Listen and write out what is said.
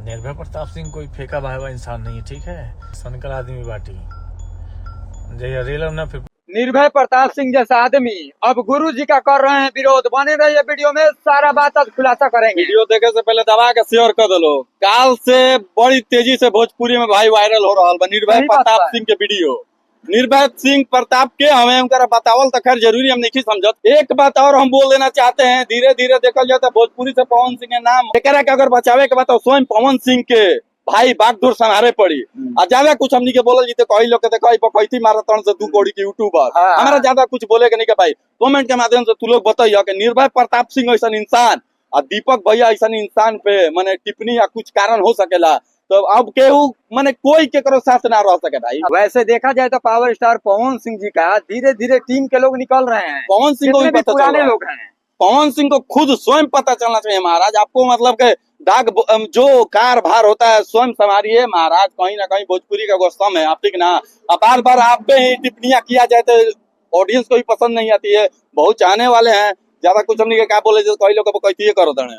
निर्भय प्रताप सिंह कोई फेंका भावा इंसान नहीं है, ठीक है। सनकर आदमी बाटी जय रेलम ना फिर। निर्भय प्रताप सिंह जैसा आदमी अब गुरु जी का कर रहे हैं विरोध। बने रहिए वीडियो में, सारा बात आज खुलासा करेंगे। वीडियो देखे से पहले दबा के शेयर कर दो। काल से बड़ी तेजी से भोजपुरी में भाई वायरल हो रहा है निर्भय प्रताप सिंह के वीडियो। निर्भय सिंह प्रताप के हमें उनका बतावल तो खैर जरूरी हम नहीं समझत। एक बात और हम बोल देना चाहते हैं, धीरे धीरे देखल जाए तो भोजपुरी से पवन सिंह के नाम के अगर बचावे के बताओ स्वयं पवन सिंह के भाई बागडोर संहारे पड़ी। आ ज्यादा कुछ हमनी के बोलल जीते कई लोग के कई बकैती मारतन से 2 करोड़ के यूट्यूबर। हमारा ज्यादा कुछ बोले के नहीं के भाई, कमेंट के माध्यम से तू लोग बताइए कि निर्भय प्रताप सिंह ऐसा इंसान और दीपक भैया ऐसा इंसान पे माने टिप्पणी या कुछ कारण हो सकेला तो अब केहू माने कोई के करो साथ ना रह सके भाई। वैसे देखा जाए तो पावर स्टार पवन सिंह जी का धीरे धीरे टीम के लोग निकल रहे हैं। पवन सिंह को भी पता पुराने लोग हैं, पवन सिंह को खुद स्वयं पता चलना चाहिए महाराज। आपको मतलब के दाग जो कारभार होता है स्वयं संभालिए महाराज। कहीं ना कहीं भोजपुरी का गोस्तम है आप, ठीक ना। अब बार बार आप पे ही टिप्पणियां किया जाए तो ऑडियंस को भी पसंद नहीं आती है। बहुत चाहने वाले हैं, ज्यादा कुछ हमने क्या बोले कई लोग कैसे करो दे।